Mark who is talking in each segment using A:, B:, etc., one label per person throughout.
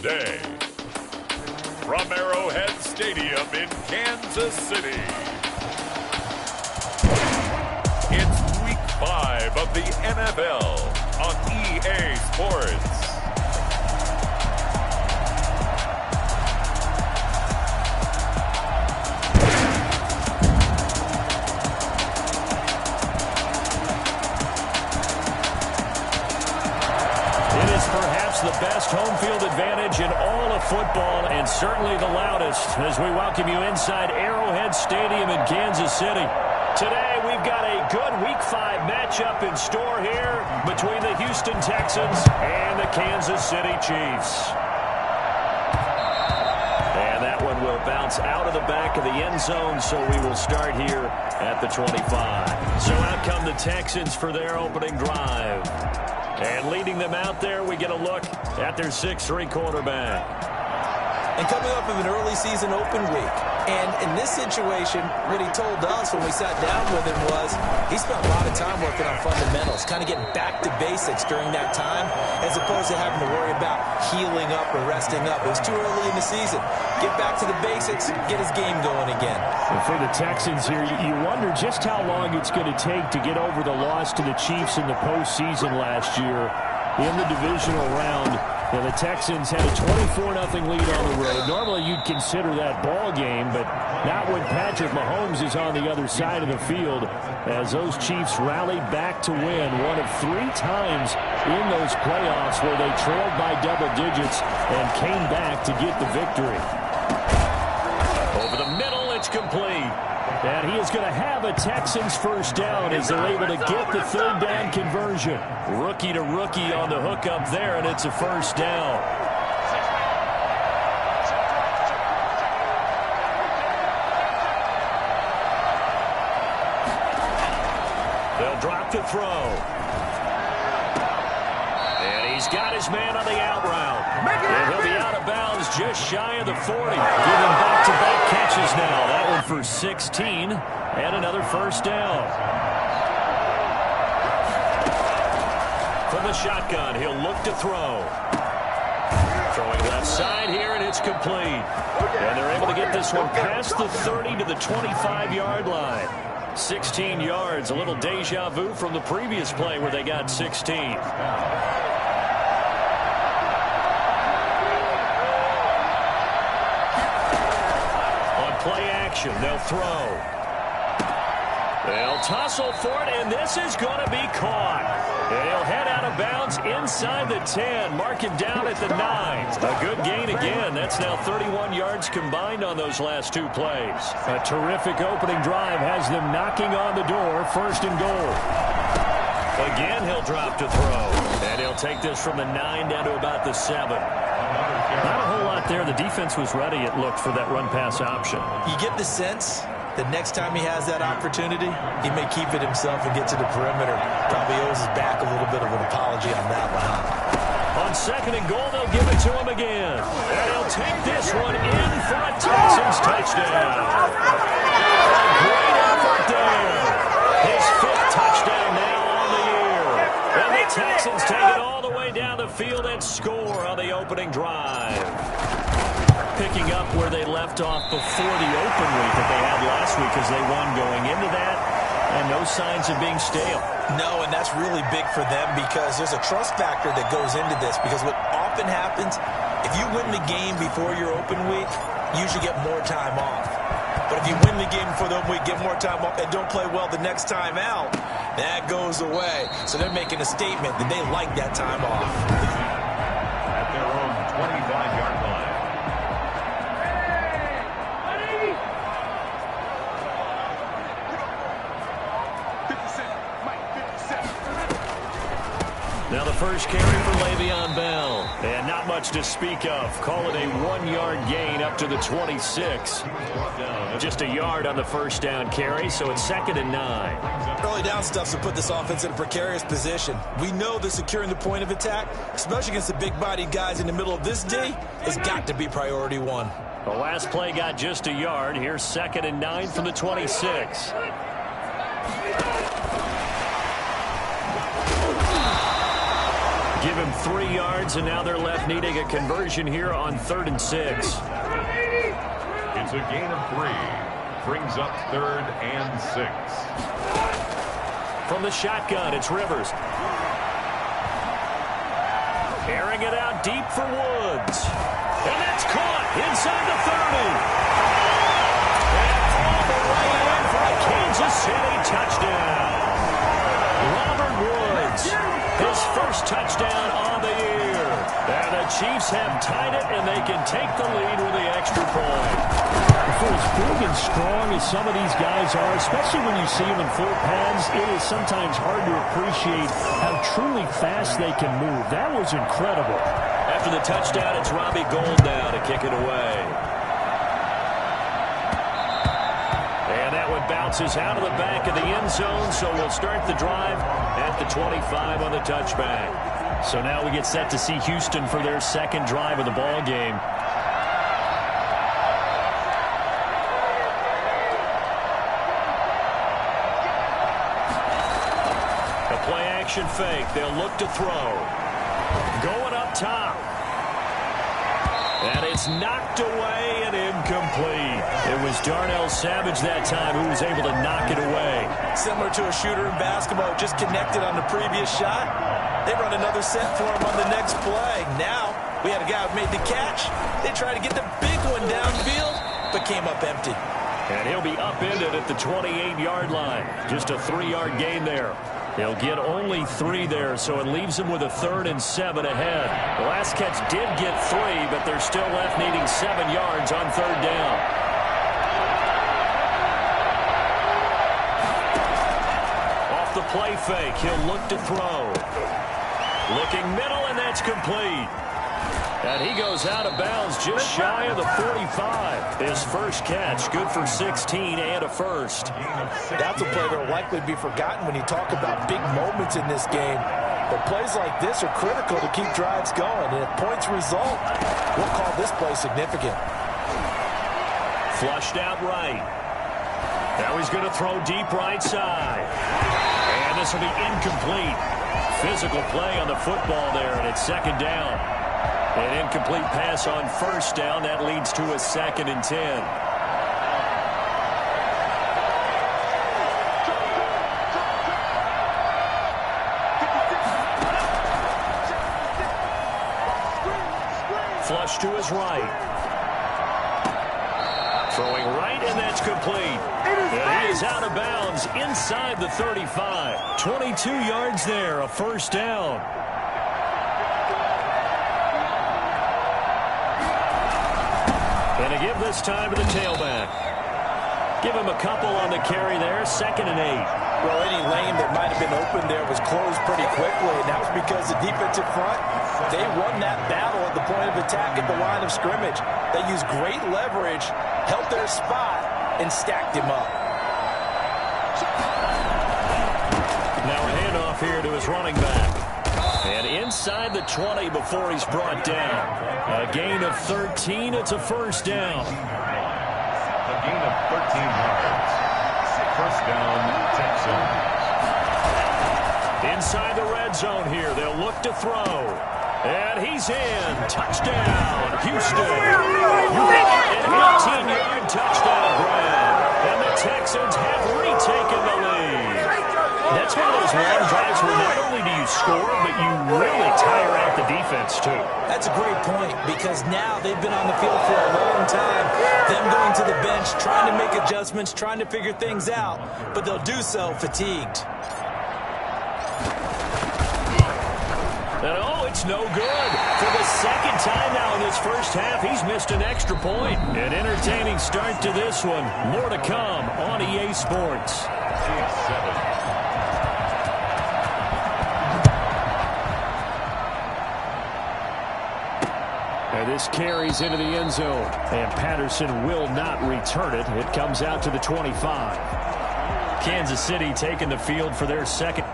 A: Tuesday, from Arrowhead Stadium in Kansas City, it's Week 5 of the NFL on EA Sports.
B: The best home field advantage in all of football, and certainly the loudest, as we welcome you inside Arrowhead Stadium in Kansas City. Today we've got a good Week 5 matchup in store here between the Houston Texans and the Kansas City Chiefs. And that one will bounce out of the back of the end zone, so we will start here at the 25. So out come the Texans for their opening drive. And leading them out there, we get a look at their 6'3" quarterback.
C: And coming off of an early season open week. And in this situation, what he told us when we sat down with him was he spent a lot of time working on fundamentals, kind of getting back to basics during that time, as opposed to having to worry about healing up or resting up. It was too early in the season. Get back to the basics, get his game going again.
B: And for the Texans here, you wonder just how long it's going to take to get over the loss to the Chiefs in the postseason last year in the divisional round. Now, the Texans had a 24-0 lead on the road. Normally, you'd consider that ball game, but not when Patrick Mahomes is on the other side of the field, as those Chiefs rallied back to win one of 3 times in those playoffs where they trailed by double digits and came back to get the victory. Over the middle, it's complete. And he is going to have a Texans first down as they're able to get the third down conversion. Rookie to rookie on the hook up there, and it's a first down. They'll drop to throw. And he's got his man on the out route. And he'll be out of bounds just shy of the 40. Giving back-to-back catches now. That one for 16 and another first down. From the shotgun, he'll look to throw. Throwing left side here, and it's complete. And they're able to get this one past the 30 to the 25-yard line. 16 yards, a little deja vu from the previous play where they got 16. Play action. They'll throw. They'll tussle for it, and this is going to be caught. And he'll head out of bounds inside the 10. Mark him down at the 9. A good gain again. That's now 31 yards combined on those last 2 plays. A terrific opening drive has them knocking on the door. First and goal. Again, he'll drop to throw. And he'll take this from the 9 down to about the 7. Not a whole lot there. The defense was ready, it looked, for that run-pass option.
C: You get the sense that next time he has that opportunity, he may keep it himself and get to the perimeter. Probably owes his back a little bit of an apology on that one.
B: On second and goal, they'll give it to him again. And he'll take this one in for a Texans touchdown. A great effort there. His 5th touchdown now on the year. And the Texans take it all the way down the field and score on the opening drive. Picking up where they left off before the open week that they had last week as they won going into that, and no signs of being stale.
C: No, and that's really big for them because there's a trust factor that goes into this, because what often happens, if you win the game before your open week, you usually get more time off. But if you win the game before the open week, get more time off, and don't play well the next time out, that goes away. So they're making a statement that they like that time off.
A: At their own 25-yard line.
B: Now the first carry for Le'Veon Bell. And not much to speak of. Call it a 1-yard gain up to the 26. Just a yard on the first down carry, so it's 2nd and 9.
C: Early down stuff to put this offense in a precarious position. We know that securing the point of attack, especially against the big-bodied guys in the middle of this D, has got to be priority 1.
B: The last play got just a yard. Here's 2nd and 9 from the 26. Give him 3 yards, and now they're left needing a conversion here on 3rd and 6.
A: It's a gain of 3. Brings up 3rd and 6.
B: From the shotgun, it's Rivers. Airing it out deep for Woods. And that's caught inside the 30. And all the way in for a Kansas City touchdown. Robert Woods, his first touchdown on the year. And the Chiefs have tied it, and they can take the lead with the extra point.
D: For as big and strong as some of these guys are, especially when you see them in full pads, it is sometimes hard to appreciate how truly fast they can move. That was incredible.
B: After the touchdown, it's Robbie Gould now to kick it away. And that one bounces out of the back of the end zone, so we'll start the drive at the 25 on the touchback.
D: So now we get set to see Houston for their second drive of the ball game.
B: Play-action fake. They'll look to throw. Going up top. And it's knocked away and incomplete. It was Darnell Savage that time who was able to knock it away.
C: Similar to a shooter in basketball, just connected on the previous shot. They run another set for him on the next play. Now, we had a guy who made the catch. They tried to get the big one downfield, but came up empty.
B: And he'll be upended at the 28-yard line. Just a 3-yard gain there. He'll get only 3 there, so it leaves him with a 3rd and 7 ahead. The last catch did get 3, but they're still left needing 7 yards on 3rd down. Off the play fake, he'll look to throw. Looking middle, and that's complete. And he goes out of bounds just shy of the 45. His first catch, good for 16 and a first.
C: That's a play that will likely be forgotten when you talk about big moments in this game. But plays like this are critical to keep drives going. And if points result, we'll call this play significant.
B: Flushed out right. Now he's going to throw deep right side. And this will be incomplete. Physical play on the football there, and it's 2nd down. An incomplete pass on 1st down. That leads to a 2nd and 10. Flush to his right. Throwing right, and that's complete. And he is out of bounds inside the 35. 22 yards there, a 1st down. And a give this time to the tailback. Give him a couple on the carry there, 2nd and 8.
C: Well, any lane that might have been open there was closed pretty quickly, and that was because the defensive front, they won that battle at the point of attack at the line of scrimmage. They used great leverage, held their spot, and stacked him up.
B: Now a handoff here to his running back. And inside the 20 before he's brought down. A gain of 13. It's a 1st down.
A: A gain of 13 yards. 1st down, Texans.
B: Inside the red zone here. They'll look to throw. And he's in. Touchdown, Houston. An 18-yard touchdown grab. And the Texans have retaken the lead. That's one of those long drives where not only do you score, but you really tire out the defense, too.
C: That's a great point, because now they've been on the field for a long time. Them going to the bench, trying to make adjustments, trying to figure things out, but they'll do so fatigued.
B: And oh, it's no good. For the 2nd time now in this first half, he's missed an extra point. An entertaining start to this one. More to come on EA Sports. And this carries into the end zone. And Patterson will not return it. It comes out to the 25. Kansas City taking the field for their second.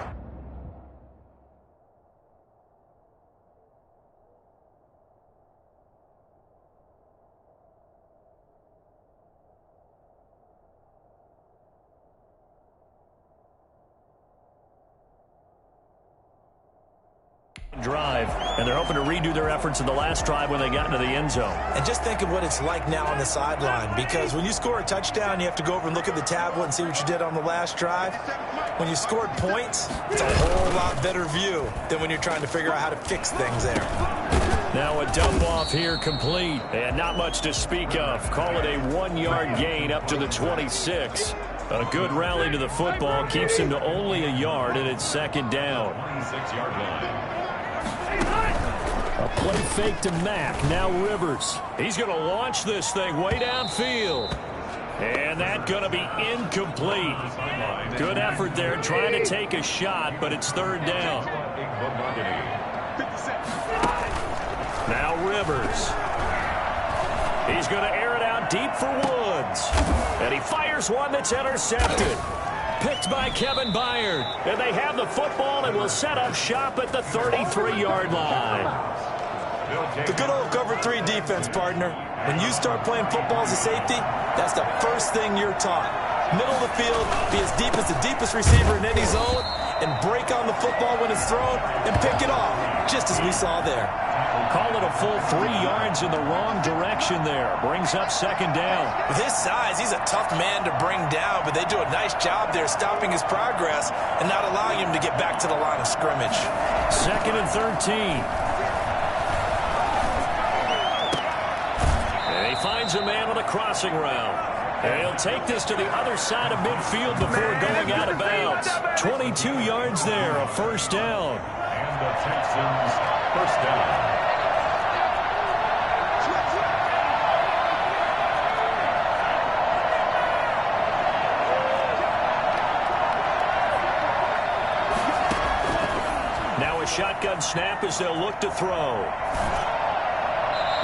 B: Drive. drive, and they're hoping to redo their efforts in the last drive when they got into the end zone.
C: And just think of what it's like now on the sideline, because when you score a touchdown, you have to go over and look at the tablet and see what you did on the last drive. When you scored points, it's a whole lot better view than when you're trying to figure out how to fix things there.
B: Now a dump off here complete, and not much to speak of. Call it a 1-yard gain up to the 26. A good rally to the football keeps him to only a yard, and it's second down.
A: 6-yard line.
D: A play fake to Mack. Now Rivers.
B: He's going to launch this thing way downfield. And that's going to be incomplete. Good effort there trying to take a shot, but it's third down. Now Rivers. He's going to air it out deep for Woods. And he fires one that's intercepted. Picked by Kevin Byard. And they have the football and will set up shop at the 33-yard line.
C: The good old cover 3 defense, partner. When you start playing football as a safety, that's the first thing you're taught. Middle of the field, be as deep as the deepest receiver in any zone, and break on the football when it's thrown and pick it off, just as we saw there.
B: Call it a full 3 yards in the wrong direction there. Brings up second down.
C: With his size, he's a tough man to bring down, but they do a nice job there stopping his progress and not allowing him to get back to the line of scrimmage.
B: Second and 13. And he finds a man on a crossing route. And he'll take this to the other side of midfield before going out of bounds. 22 yards there, a first down.
A: And the Texans first down.
B: Shotgun snap as they'll look to throw.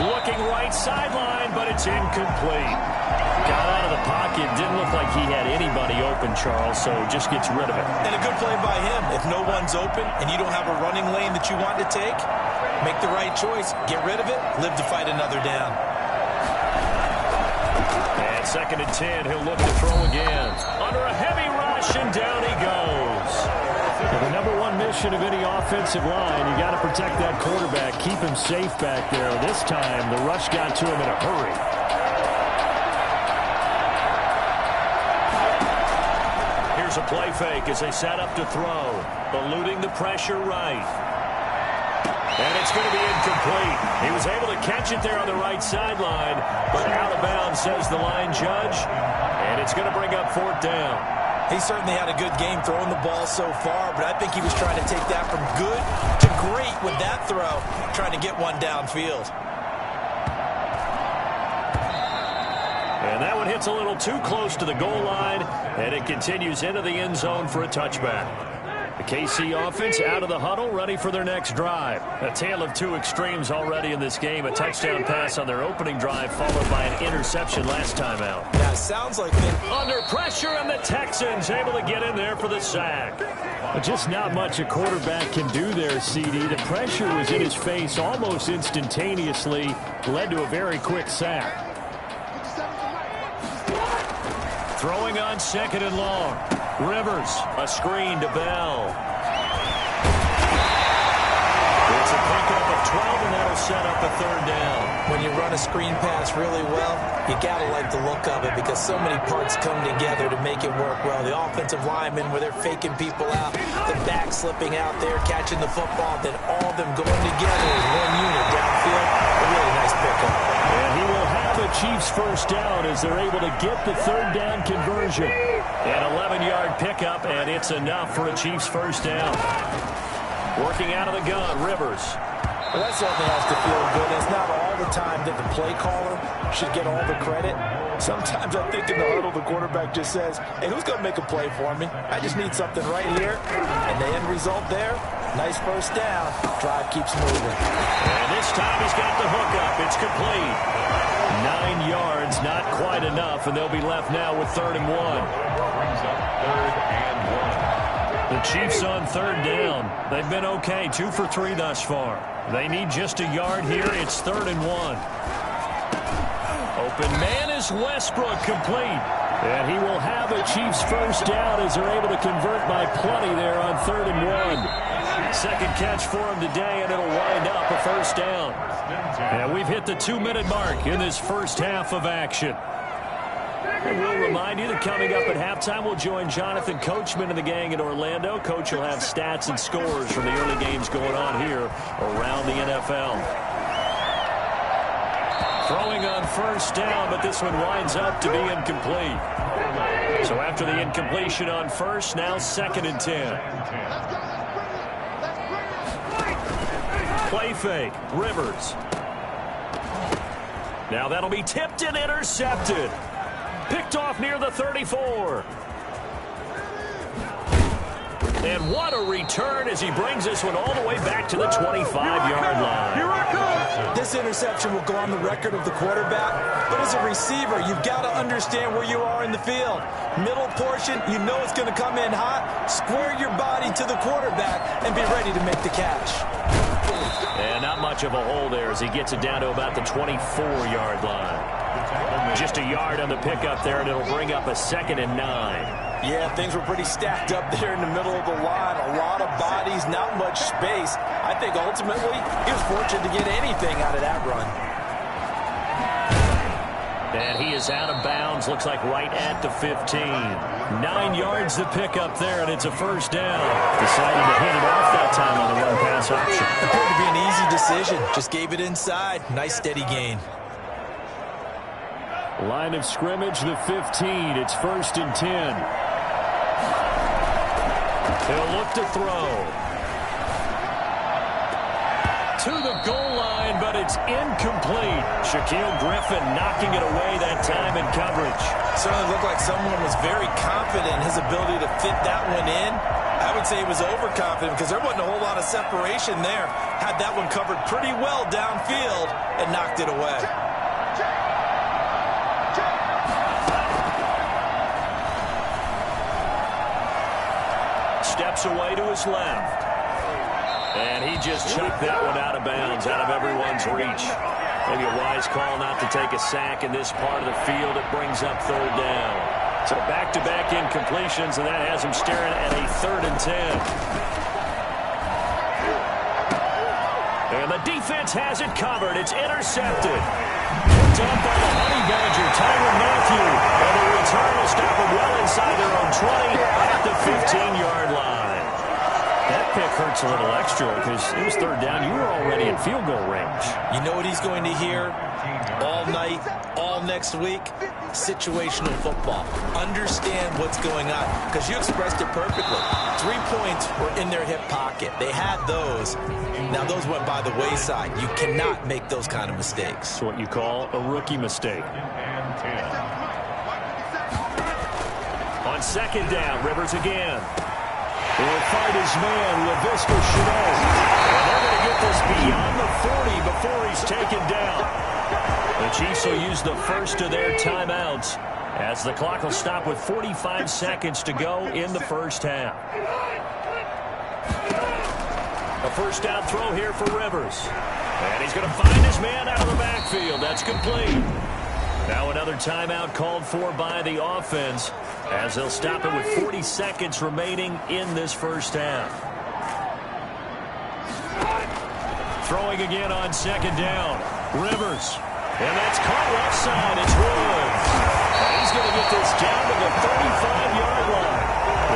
B: Looking right sideline, but it's incomplete. Got out of the pocket. Didn't look like he had anybody open, Charles, so just gets rid of it.
C: And a good play by him. If no one's open and you don't have a running lane that you want to take, make the right choice. Get rid of it. Live to fight another down.
B: And second and 10. He'll look to throw again. Under a heavy rush, and down he goes.
D: Well, the number one mission of any offensive line, you got to protect that quarterback, keep him safe back there. This time, the rush got to him in a hurry.
B: Here's a play fake as they set up to throw, eluding the pressure right. And it's going to be incomplete. He was able to catch it there on the right sideline, but out of bounds, says the line judge, and it's going to bring up fourth down.
C: He certainly had a good game throwing the ball so far, but I think he was trying to take that from good to great with that throw, trying to get one downfield.
B: And that one hits a little too close to the goal line, and it continues into the end zone for a touchback. The KC offense out of the huddle, ready for their next drive. A tale of two extremes already in this game. A touchdown pass on their opening drive, followed by an interception last time out.
C: Yeah, it sounds like they're
B: under pressure, and the Texans able to get in there for the sack.
D: But just not much a quarterback can do there, CD. The pressure was in his face almost instantaneously, led to a very quick sack.
B: Throwing on second and long. Rivers, a screen to Bell. It's a pickup of 12, and that'll set up a third down.
C: When you run a screen pass really well, you got to like the look of it because so many parts come together to make it work well. The offensive linemen, where they're faking people out, the back slipping out there, catching the football, then all of them going together as one unit downfield. A really nice pickup.
D: And he will have a Chiefs first down as they're able to get the third down conversion.
B: An 11-yard pickup, and it's enough for a Chiefs first down. Working out of the gun, Rivers.
C: Well, that certainly has to feel good. It's not all the time that the play caller should get all the credit. Sometimes I think in the huddle, the quarterback just says, hey, who's going to make a play for me? I just need something right here. And the end result there, nice first down. Drive keeps moving.
B: And this time he's got the hookup. It's complete. 9 yards, not quite enough, and they'll be left now with 3rd and 1.
A: Brings up 3rd and 1.
B: The Chiefs on third down. They've been okay, 2 for 3 thus far. They need just a yard here. It's 3rd and 1. Open man is Westbrook, complete. And he will have a Chiefs first down as they're able to convert by plenty there on 3rd and 1. Second catch for him today, and it'll wind up a first down. And we've hit the 2-minute mark in this first half of action. And we'll remind you that coming up at halftime, we'll join Jonathan Coachman and the gang in Orlando. Coach will have stats and scores from the early games going on here around the NFL. Throwing on first down, but this one winds up to be incomplete. So after the incompletion on first, now 2nd and 10. Play fake, Rivers. Now that'll be tipped and intercepted. Picked off near the 34. And what a return as he brings this one all the way back to the 25-yard line.
C: Here I come. This interception will go on the record of the quarterback, but as a receiver, you've got to understand where you are in the field. Middle portion, you know it's going to come in hot. Square your body to the quarterback and be ready to make the catch.
B: And not much of a hole there as he gets it down to about the 24-yard line. Just a yard on the pickup there, and it'll bring up a 2nd and 9.
C: Yeah, things were pretty stacked up there in the middle of the line. A lot of bodies, not much space. I think ultimately he was fortunate to get anything out of that run.
B: And he is out of bounds, looks like right at the 15. 9 yards to pick up there, and it's a first down. Decided to hit it off that time on the run-pass option.
C: Appeared to be an easy decision. Just gave it inside. Nice steady gain.
B: Line of scrimmage, the 15. It's 1st and 10. He'll look to throw. To the goal line, but it's incomplete. Shaquille Griffin knocking it away that time in coverage.
C: Certainly looked like someone was very confident in his ability to fit that one in. I would say he was overconfident because there wasn't a whole lot of separation there. Had that one covered pretty well downfield and knocked it away.
B: Steps away to his left. And he just chucked that one out of bounds, out of everyone's reach. Maybe a wise call not to take a sack in this part of the field. It brings up 3rd down. So back-to-back incompletions, and that has him staring at a 3rd and 10. And the defense has it covered. It's intercepted. Picked up by the Honey Badger, Tyrann Mathieu. And the return will stop him well inside their own 20 at the 15-yard line. That pick hurts a little extra because it was 3rd down. You were already in field goal range.
C: You know what he's going to hear all night, all next week? Situational football. Understand what's going on because you expressed it perfectly. 3 points were in their hip pocket. They had those. Now those went by the wayside. You cannot make those kind of mistakes.
B: It's what you call a rookie mistake. On 2nd down, Rivers again. He'll fight his man, Laviska Shenault. And they're going to get this beyond the 40 before he's taken down. The Chiefs will use the first of their timeouts as the clock will stop with 45 seconds to go in the first half. A first down throw here for Rivers. And he's going to find his man out of the backfield. That's complete. Now another timeout called for by the offense as they'll stop it with 40 seconds remaining in this first half. Throwing again on 2nd down. Rivers. And that's caught left side. It's Woods. And he's going to get this down to the 35-yard line.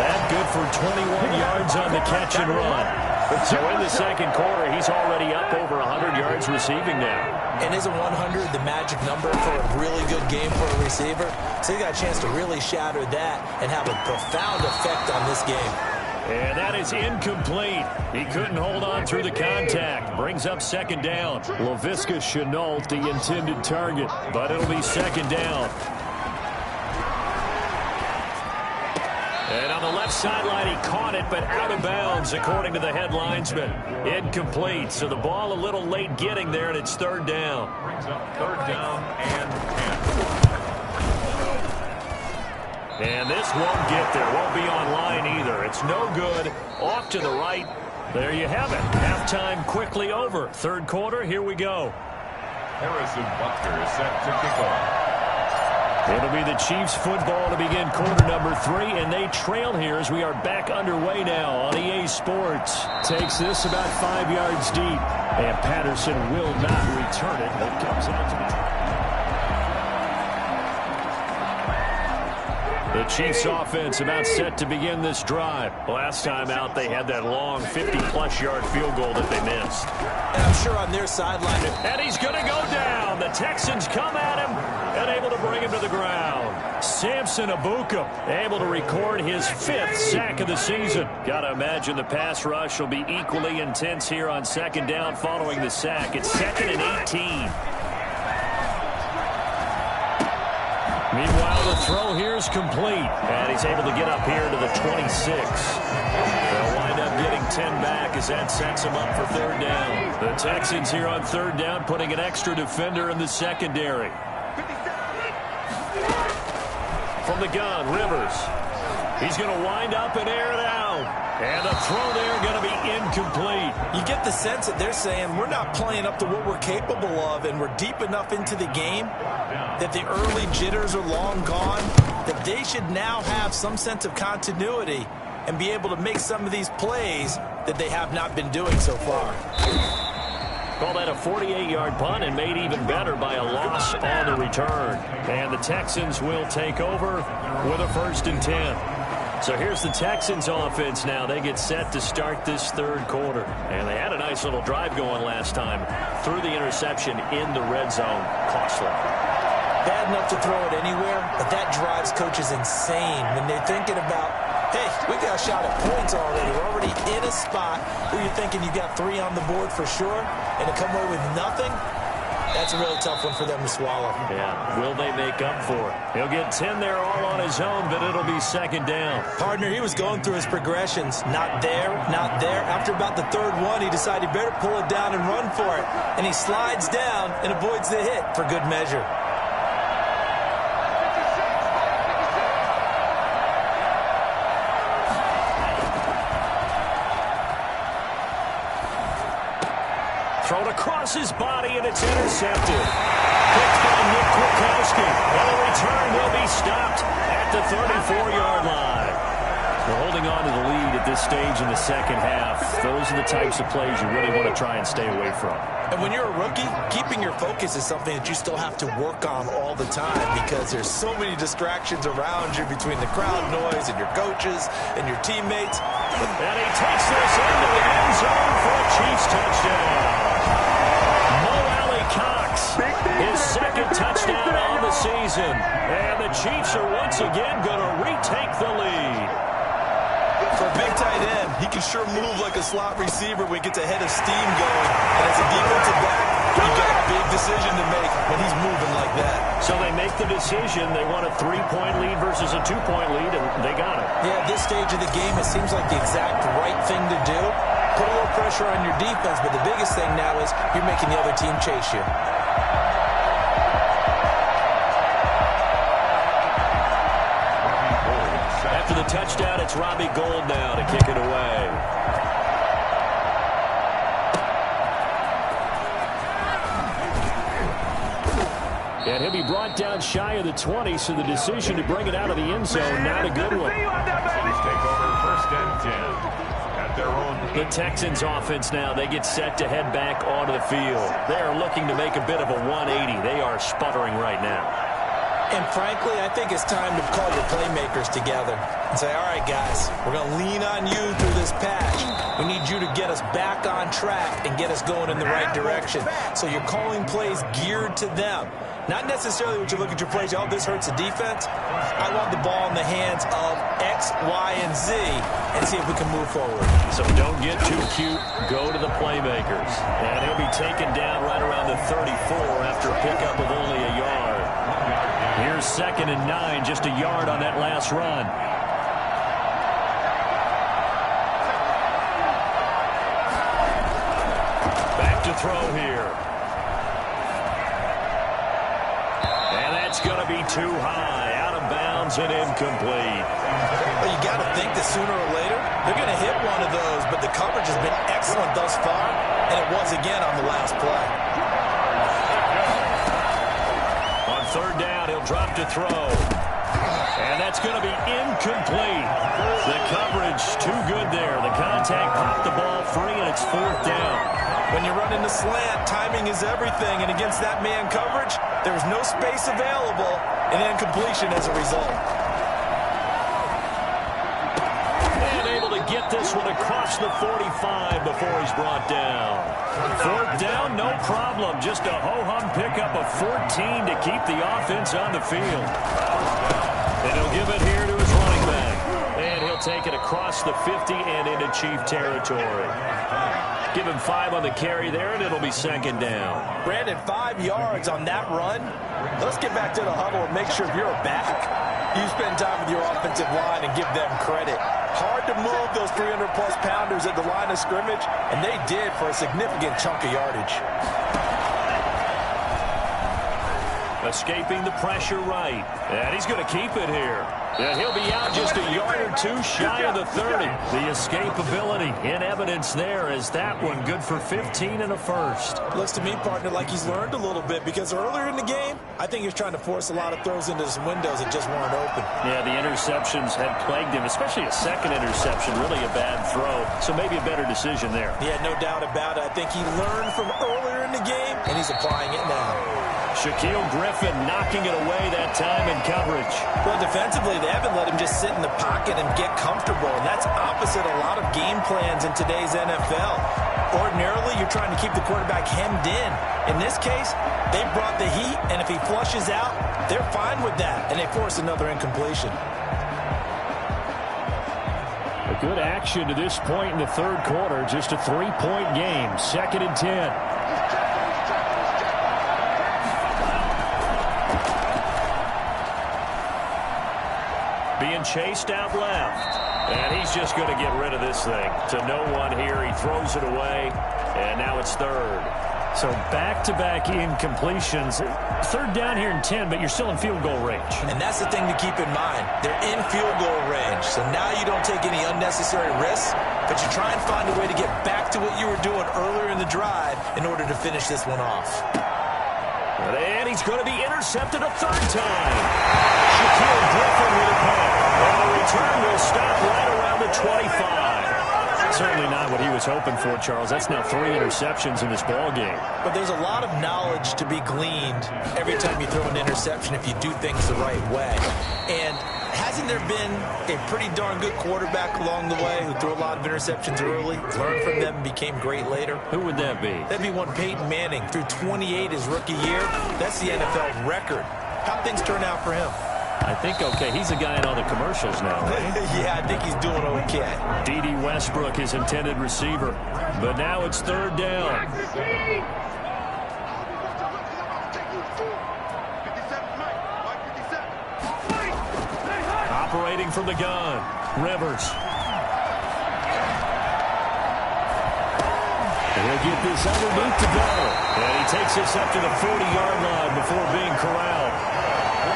B: That good for 21 yards on the catch and run. So in the 2nd quarter, he's already up over 100 yards receiving now.
C: And isn't 100 the magic number for a really good game for a receiver? So he got a chance to really shatter that and have a profound effect on this game.
B: And that is incomplete. He couldn't hold on through the contact. Brings up 2nd down. Laviska Shenault, the intended target, but it'll be 2nd down. And on the left sideline, he caught it, but out of bounds, according to the head linesman. Incomplete. So the ball a little late getting there, and it's 3rd down.
A: Brings up 3rd down and 10.
B: And this won't get there. Won't be on line either. It's no good. Off to the right. There you have it. Halftime quickly over. 3rd quarter, here we go.
A: Harrison Butker is set to kick off.
B: It'll be the Chiefs football to begin quarter number 3, and they trail here as we are back underway now on EA Sports. Takes this about 5 yards deep, and Patterson will not return it. It comes out to the Chiefs offense about set to begin this drive. Last time out, they had that long 50-plus yard field goal that they missed.
C: And I'm sure on their sideline.
B: And he's going to go down. The Texans come at him and able to bring him to the ground. Samson Abuka able to record his 5th sack of the season. Got to imagine the pass rush will be equally intense here on second down following the sack. It's 2nd and 18. Meanwhile, the throw here is complete, and he's able to get up here to the 26. They'll wind up getting 10 back as that sets him up for third down. The Texans here on third down putting an extra defender in the secondary. From the gun, Rivers. He's going to wind up and air it out. And the throw there going to be incomplete.
C: You get the sense that they're saying we're not playing up to what we're capable of, and we're deep enough into the game that the early jitters are long gone, that they should now have some sense of continuity and be able to make some of these plays that they have not been doing so far.
B: Call that a 48-yard punt and made even better by a loss on the return. And the Texans will take over with a 1st and 10. So here's the Texans offense now. They get set to start this third quarter. And they had a nice little drive going last time. Threw the interception in the red zone. Costly.
C: Bad enough to throw it anywhere, but that drives coaches insane when they're thinking about, hey, we got a shot at points already. We're already in a spot where you're thinking you got 3 on the board for sure, and to come away with nothing, that's a really tough one for them to swallow.
B: Yeah, will they make up for it? He'll get 10 there all on his own, but it'll be second down.
C: Partner, he was going through his progressions. Not there, not there. After about the 3rd one, he decided he better pull it down and run for it. And he slides down and avoids the hit for good measure.
B: Thrown across his body, and it's intercepted. Picked by Nick Kwiatkowski. And the return will be stopped at the 34-yard line. We're holding on to the lead at this stage in the second half. Those are the types of plays you really want to try and stay away from.
C: And when you're a rookie, keeping your focus is something that you still have to work on all the time because there's so many distractions around you between the crowd noise and your coaches and your teammates.
B: And he takes this into the end zone for a Chiefs touchdown. His 2nd touchdown on the season. And the Chiefs are once again going to retake the lead.
C: For a big tight end, he can sure move like a slot receiver when he gets a head of steam going. And as a defensive back, you've got a big decision to make when he's moving like that.
B: So they make the decision. They want a 3-point lead versus a 2-point lead, and they got it.
C: Yeah, at this stage of the game, it seems like the exact right thing to do. Put a little pressure on your defense, but the biggest thing now is you're making the other team chase you.
B: After the touchdown, it's Robbie Gould now to kick it away. And he'll be brought down shy of the 20, so the decision to bring it out of the end zone, not a good one.
A: Take over 1st and 10. Their own.
B: The Texans offense now, they get set to head back onto the field. They are looking to make a bit of a 180. They are sputtering right now.
C: And frankly, I think it's time to call your playmakers together and say, all right, guys, we're going to lean on you through this patch. We need you to get us back on track and get us going in the right direction. So you're calling plays geared to them. Not necessarily what you look at your plays, oh, this hurts the defense. I want the ball in the hands of X, Y, and Z and see if we can move forward.
B: So don't get too cute. Go to the playmakers. And he'll be taken down right around the 34 after a pickup of only a yard. Here's 2nd and 9, just a yard on that last run. Back to throw here. And that's going to be too high. Out of bounds and incomplete.
C: Well, you got to think that sooner or later they're going to hit one of those, but the coverage has been excellent thus far, and it was again on the last play.
B: third down. He'll drop to throw. And that's going to be incomplete. The coverage too good there. The contact popped the ball free, and it's fourth down.
C: When you're running the slant, timing is everything. And against that man coverage, there was no space available, and incompletion as a result.
B: And able to get this one across the 45 before he's brought down. Fourth down, no problem. Just a ho-hum pickup of 14 to keep the offense on the field. And he'll give it here to his running back. And he'll take it across the 50 and into Chief territory. Give him 5 on the carry there, and it'll be second down.
C: Brandon, 5 yards on that run. Let's get back to the huddle and make sure you're back. You spend time with your offensive line and give them credit. Hard to move those 300-plus pounders at the line of scrimmage, and they did for a significant chunk of yardage.
B: Escaping the pressure right. And he's going to keep it here. And he'll be out just a yard or two shy of the 30. The escapability in evidence there as that one good for 15 and a first.
C: Looks to me, partner, like he's learned a little bit because earlier in the game, I think he was trying to force a lot of throws into some windows that just weren't open.
B: Yeah, the interceptions had plagued him, especially a second interception, really a bad throw. So maybe a better decision there.
C: Yeah, no doubt about it. I think he learned from earlier in the game, and he's applying it now.
B: Shaquille Griffin knocking it away that time in coverage.
C: Well, defensively, they haven't let him just sit in the pocket and get comfortable, and that's opposite a lot of game plans in today's NFL. Ordinarily, you're trying to keep the quarterback hemmed in. In this case, they brought the heat, and if he flushes out, they're fine with that, and they force another incompletion.
D: A good action to this point in the third quarter. Just a 3-point game. 2nd and 10.
B: Being chased out left. And he's just going to get rid of this thing. To no one here. He throws it away. And now it's third.
D: So back-to-back incompletions. Third down here in 10, but you're still in field goal range.
C: And that's the thing to keep in mind. They're in field goal range. So now you don't take any unnecessary risks, but you try and find a way to get back to what you were doing earlier in the drive in order to finish this one off.
B: And he's going to be intercepted a third time. Shaquille Griffin with a punt. And the return will stop right around the 25.
D: Certainly not what he was hoping for, Charles. That's now 3 interceptions in this ball game.
C: But there's a lot of knowledge to be gleaned every time you throw an interception if you do things the right way. And hasn't there been a pretty darn good quarterback along the way who threw a lot of interceptions early, learned from them, and became great later?
B: Who would that be?
C: That'd be one Peyton Manning. Threw 28 his rookie year. That's the NFL record. How'd things turn out for him?
B: I think okay. He's a guy in all the commercials now, right?
C: Yeah, I think he's doing okay.
B: D.D. Westbrook, his intended receiver. But now it's third down. Operating from the gun, Rivers.
D: He'll get this underneath to go.
B: And he takes this up to the 40-yard line before being corralled.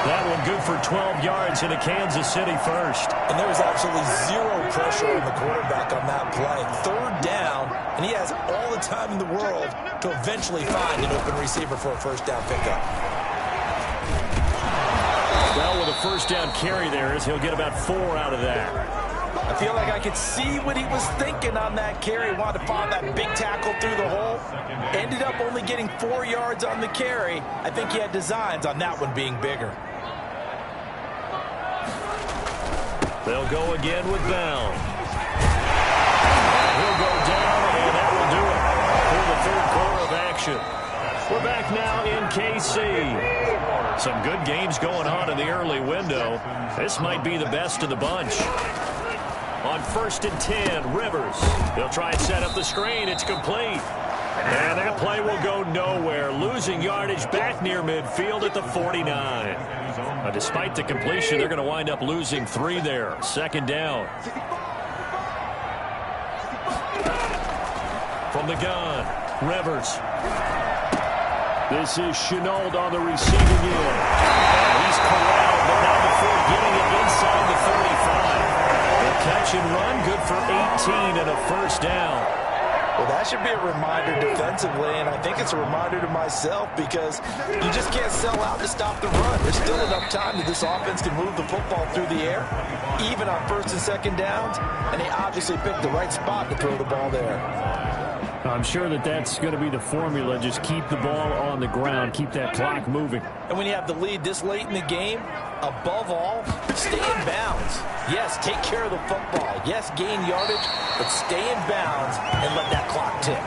B: That one good for 12 yards into Kansas City first.
C: And there was absolutely zero pressure on the quarterback on that play. Third down, and he has all the time in the world to eventually find an open receiver for a first down pickup.
B: Well, with a first down carry there, he'll get about 4 out of that.
C: I feel like I could see what he was thinking on that carry. Wanted to find that big tackle through the hole. Ended up only getting 4 yards on the carry. I think he had designs on that one being bigger.
B: They'll go again with Bell. He'll go down, and that will do it for the third quarter of action. We're back now in KC. Some good games going on in the early window. This might be the best of the bunch. On 1st and 10, Rivers. He'll try and set up the screen. It's complete. And that play will go nowhere. Losing yardage back near midfield at the 49. Despite the completion, they're going to wind up losing 3 there. Second down. From the gun, Rivers.
D: This is Chenault on the receiving end.
B: He's corralled, but not before getting it inside the 35. The catch and run, good for 18 and a first down.
C: Well, that should be a reminder defensively, and I think it's a reminder to myself because you just can't sell out to stop the run. There's still enough time that this offense can move the football through the air, even on first and second downs, and they obviously picked the right spot to throw the ball there.
B: I'm sure that that's going to be the formula. Just keep the ball on the ground, keep that clock moving.
C: And when you have the lead this late in the game, above all, stay in bounds. Yes, take care of the football. Yes, gain yardage, but stay in bounds and let that clock tick.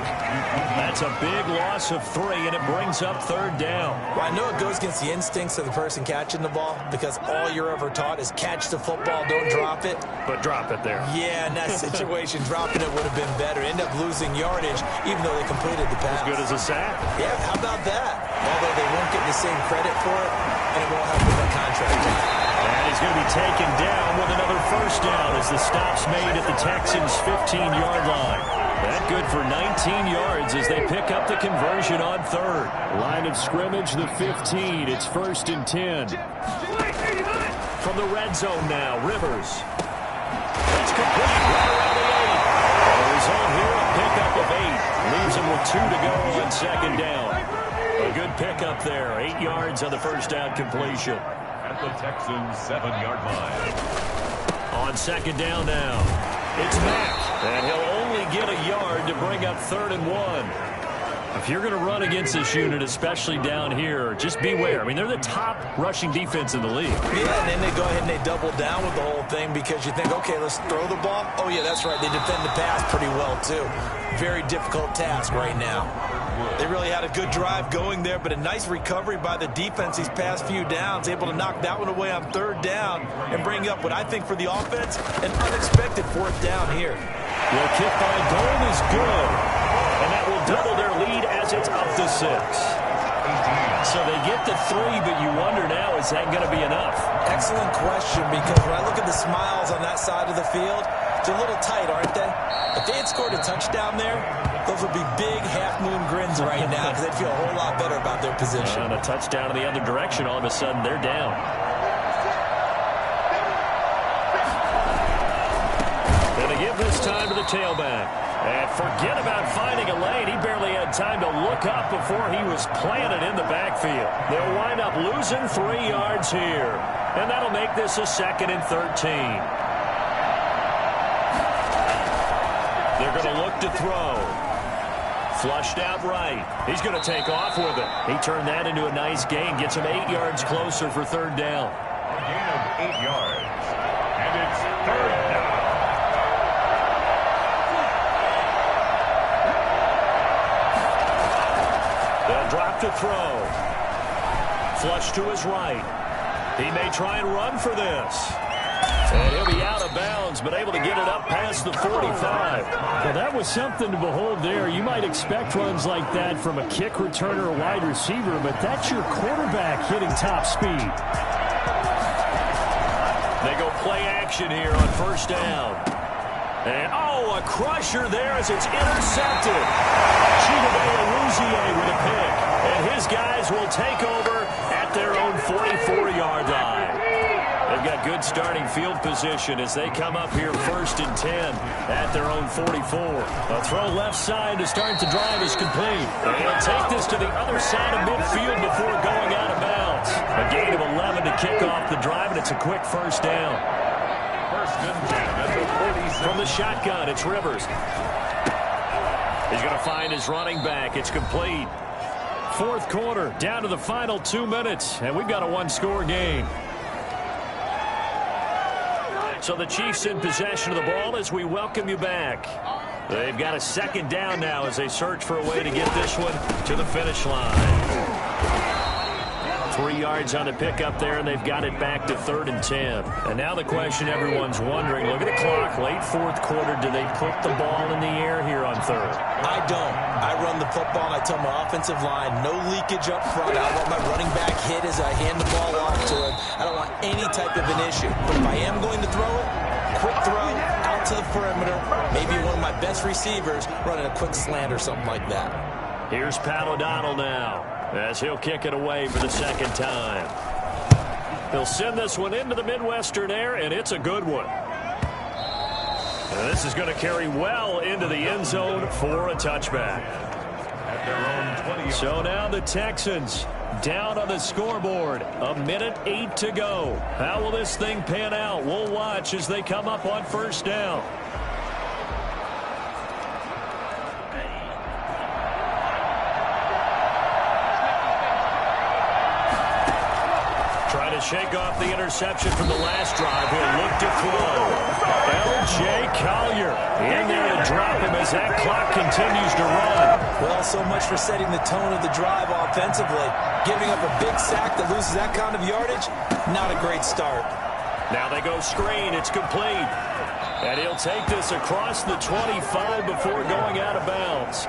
B: That's a big loss of 3, and it brings up third down.
C: Well, I know it goes against the instincts of the person catching the ball because all you're ever taught is catch the football, don't drop it.
B: But drop it there.
C: Yeah, in that situation, dropping it would have been better. End up losing yardage, even though they completed the pass.
B: As good as a sack.
C: Yeah, how about that? Although they won't get the same credit for it, and it won't help with that contract.
B: And he's going to be taken down with another first down as the stop's made at the Texans' 15-yard line. That good for 19 yards as they pick up the conversion on third. Line of scrimmage, the 15. It's 1st and 10. From the red zone now, Rivers. It's complete right around the 8. The result here, a pickup of 8. Leaves him with 2 to go on second down. A good pickup there. 8 yards on the first down completion.
A: At the Texans' 7-yard line.
B: On second down now, it's Mack. And he'll only get a yard to bring up 3rd and 1. If you're going to run against this unit, especially down here, just beware. I mean, they're the top rushing defense in the league.
C: Yeah, and then they go ahead and they double down with the whole thing because you think, okay, let's throw the ball. Oh, yeah, that's right. They defend the pass pretty well, too. Very difficult task right now. They really had a good drive going there, but a nice recovery by the defense these past few downs, able to knock that one away on 3rd down and bring up what I think for the offense, an unexpected 4th down here.
B: The kick by Dome is good, and that will double their lead as it's up to 6. So they get to 3, but you wonder now, is that going to be enough?
C: Excellent question, because when I look at the smiles on that side of the field, they're a little tight, aren't they? If they had scored a touchdown there, those would be big half-moon grins right now because they'd feel a whole lot better about their position.
B: And a touchdown in the other direction, all of a sudden they're down. And they give this time to the tailback. And forget about finding a lane. He barely had time to look up before he was planted in the backfield. They'll wind up losing 3 yards here. And that'll make this a 2nd and 13. They're going to look to throw. Flushed out right. He's going to take off with it. He turned that into a nice gain. Gets him 8 yards closer for 3rd down.
A: A gain of 8 yards. And it's 3rd down.
B: They'll drop to throw. Flush to his right. He may try and run for this. And he'll be out of bounds, but able to get it up past the 45.
D: Well, that was something to behold there. You might expect runs like that from a kick returner or wide receiver, but that's your quarterback hitting top speed.
B: They go play action here on 1st down. And, oh, a crusher there as it's intercepted. Chidobe Awuzie with a pick. And his guys will take over at their own 44-yard line. They've got good starting field position as they come up here 1st and 10 at their own 44. A throw left side to start the drive is complete. They'll take this to the other side of midfield before going out of bounds. A gain of 11 to kick off the drive, and it's a quick 1st down.
A: 1st and 10 at the 46.
B: From the shotgun, it's Rivers. He's going to find his running back. It's complete. 4th quarter, down to the final 2 minutes, and we've got a 1-score game. So the Chiefs in possession of the ball as we welcome you back. They've got a 2nd down now as they search for a way to get this one to the finish line. 3 yards on the pickup there, and they've got it back to 3rd and 10. And now the question everyone's wondering, look at the clock, late 4th quarter, do they put the ball in the air here on 3rd?
C: I don't. I run the football, and I tell my offensive line, no leakage up front. I want my running back hit as I hand the ball off to him. I don't want any type of an issue. But if I am going to throw it, quick throw, out to the perimeter, maybe one of my best receivers running a quick slant or something like that.
B: Here's Pat O'Donnell now as he'll kick it away for the 2nd time. He'll send this one into the Midwestern air, and it's a good one. This is going to carry well into the end zone for a touchback.
A: At their own 20.
B: So now the Texans down on the scoreboard. 1:08 to go. How will this thing pan out? We'll watch as they come up on first down. Trying to shake off the interception from the last drive. He'll look to throw. L.J. Collier in there to drop him as that clock continues to run.
C: Well, so much for setting the tone of the drive offensively. Giving up a big sack that loses that kind of yardage, not a great start.
B: Now they go screen. It's complete. And he'll take this across the 25 before going out of bounds.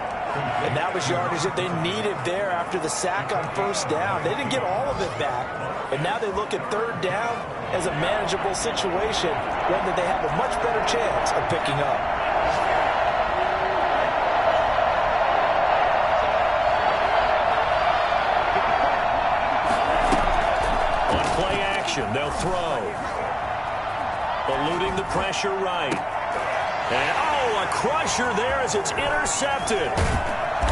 C: And that was yardage that they needed there after the sack on first down. They didn't get all of it back. And now they look at third down as a manageable situation, one that they have a much better chance of picking up.
B: On play action, they'll throw. Eluding the pressure right. And, a crusher there as it's intercepted.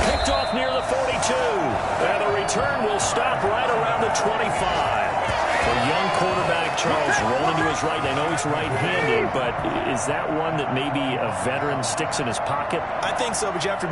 B: Picked off near the 42. And the return will stop right around the 25. The young quarterback, Charles, rolling to his right. I know he's right-handed, but is that one that maybe a veteran sticks in his pocket?
C: I think so, but you have to remember